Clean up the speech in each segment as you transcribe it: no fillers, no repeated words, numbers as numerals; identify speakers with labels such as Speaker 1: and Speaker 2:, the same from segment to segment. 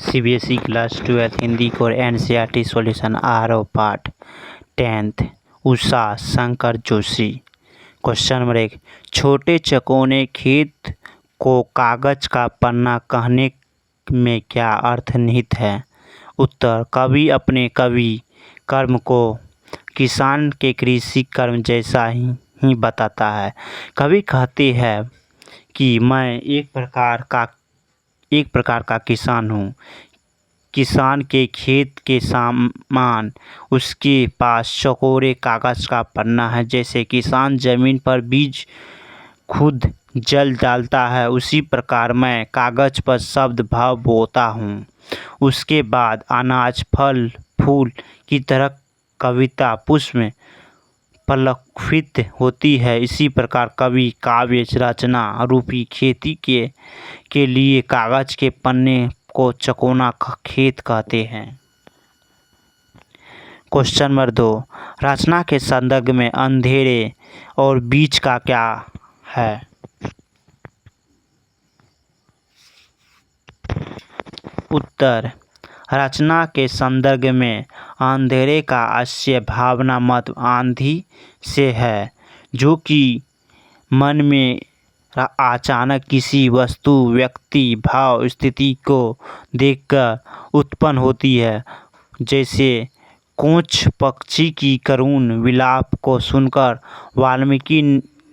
Speaker 1: CBSE class 12 Hindi core NCERT solution RO पाठ 10th Usha Shankar Joshi. Question number 1, छोटे चकोने खेत को कागज का पन्ना कहने में क्या अर्थ निहित है? उत्तर, कवि अपने कवि कर्म को किसान के कृषि कर्म जैसा ही बताता है। कवि कहते हैं कि मैं एक प्रकार का किसान हूँ। किसान के खेत के समान उसके पास चकोरे कागज का पन्ना है। जैसे किसान जमीन पर बीज खुद जल डालता है, उसी प्रकार मैं कागज पर शब्द भाव बोता हूँ। उसके बाद अनाज फल फूल की तरह कविता पुष्प पलकित होती है। इसी प्रकार कवि काव्य रचना रूपी खेती के लिए कागज के पन्ने को चकोना खेत कहते हैं। क्वेश्चन नंबर 2, रचना के संदर्भ में अंधेरे और बीच का क्या है? उत्तर, रचना के संदर्भ में अंधेरे का आशय भावना मत आंधी से है, जो कि मन में अचानक किसी वस्तु व्यक्ति भाव स्थिति को देखकर उत्पन्न होती है। जैसे कोंच पक्षी की करुण विलाप को सुनकर वाल्मीकि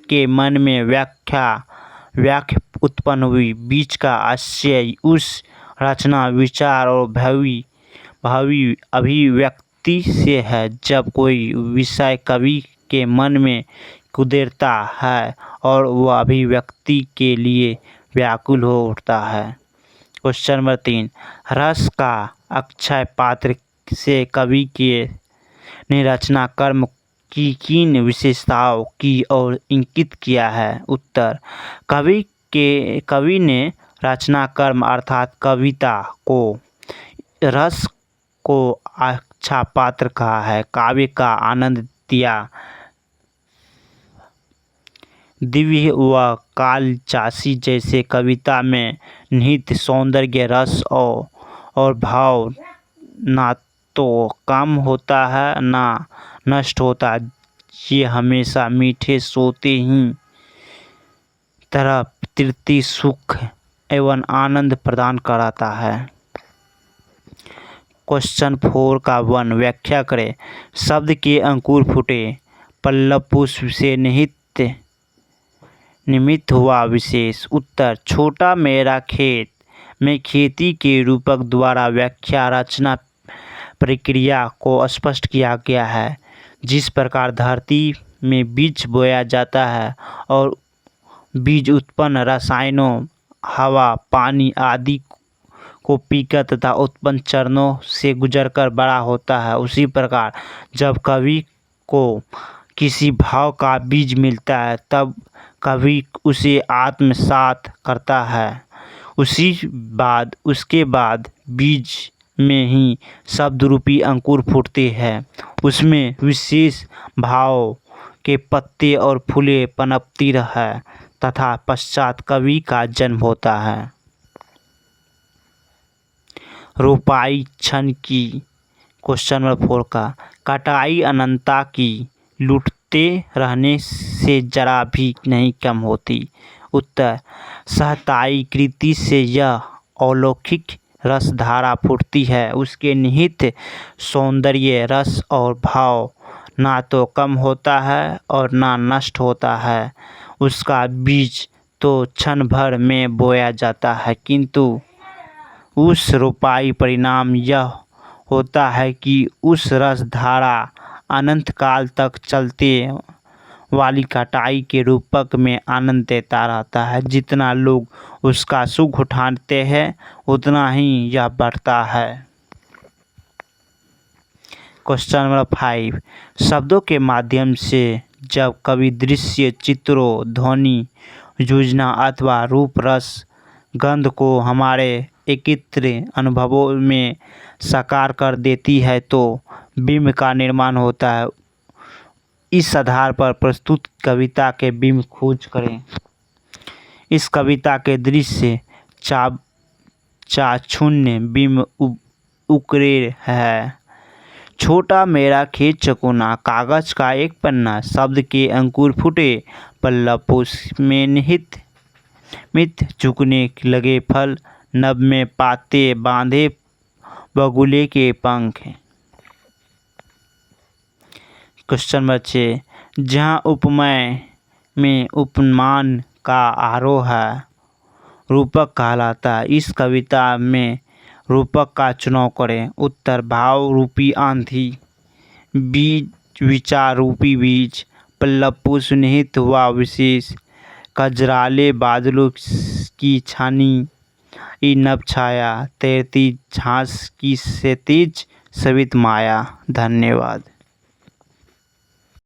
Speaker 1: के मन में व्याख्या उत्पन्न हुई। बीच का आशय उस रचना विचार और भावी अभिव्यक्ति से है। जब कोई विषय कवि के मन में उतरता है और वह अभिव्यक्ति के लिए व्याकुल हो उठता है। क्वेश्चन नंबर 3, रस का अक्षय पात्र से कवि ने रचना कर्म की किन विशेषताओं की ओर इंगित किया है? उत्तर, कवि ने रचना कर्म अर्थात कविता को रस को अच्छा पात्र कहा है। काव्य का आनंद दिया दिव्य व कालचासी जैसे कविता में निहित सौंदर्य रस और भाव ना तो कम होता है ना नष्ट होता। ये हमेशा मीठे सोते ही तरह तृप्ति सुख एवं आनंद प्रदान कराता है। क्वेश्चन 4 का 1, व्याख्या करें। शब्द के अंकुर फूटे पल्लव पुष्प से निमित्त हुआ विशेष। उत्तर, छोटा मेरा खेत में खेती के रूपक द्वारा व्याख्या रचना प्रक्रिया को स्पष्ट किया गया है। जिस प्रकार धरती में बीज बोया जाता है और बीज उत्पन्न रसायनों हवा पानी आदि को पीकर तथा उत्पन्न चरणों से गुजरकर बड़ा होता है, उसी प्रकार जब कवि को किसी भाव का बीज मिलता है तब कवि उसे आत्मसात करता है। उसके बाद बीज में ही शब्द रूपी अंकुर फूटते हैं। उसमें विशेष भाव के पत्ते और फूलें पनपती है तथा पश्चात कवि का जन्म होता है। रोपाई क्षण की। क्वेश्चन नंबर 4 का, कटाई अनंतता की लूटते रहने से जरा भी नहीं कम होती। उत्तर, सहताई कृति से यह अलौकिक रस धारा फूटती है। उसके निहित सौंदर्य रस और भाव ना तो कम होता है और ना नष्ट होता है। उसका बीज तो क्षण भर में बोया जाता है, किंतु उस रोपाई परिणाम यह होता है कि उस रस धारा अनंत काल तक चलते वाली कटाई के रूपक में आनंद देता रहता है। जितना लोग उसका सुख उठाते हैं उतना ही यह बढ़ता है। क्वेश्चन नंबर 5, शब्दों के माध्यम से जब कवि दृश्य चित्रों ध्वनि योजना अथवा रूप रस गंध को हमारे एकत्र अनुभवों में साकार कर देती है तो बिंब का निर्माण होता है। इस आधार पर प्रस्तुत कविता के बिंब खोज करें। इस कविता के दृश्य चाक्षुण्य बिंब उकरे है। छोटा मेरा खेत चकोना, कागज का एक पन्ना, शब्द के अंकुर फूटे, पल्लव पुष्प में निहित मित झुकने लगे फल, नभ में पाते बांधे बगुले के पंख। क्वेश्चन नंबर 6, जहाँ उपमेय में उपमान का आरोह है रूपक कहलाता है। इस कविता में रूपक का चुनाव करें। उत्तर, भाव रूपी आंधी, बीज विचार रूपी बीज, पल्लव पुष्प निहित हुआ विशेष, कजराले बादलों की छानी नभ छाया, तैरती झांस की क्षैतिज सवित माया। धन्यवाद।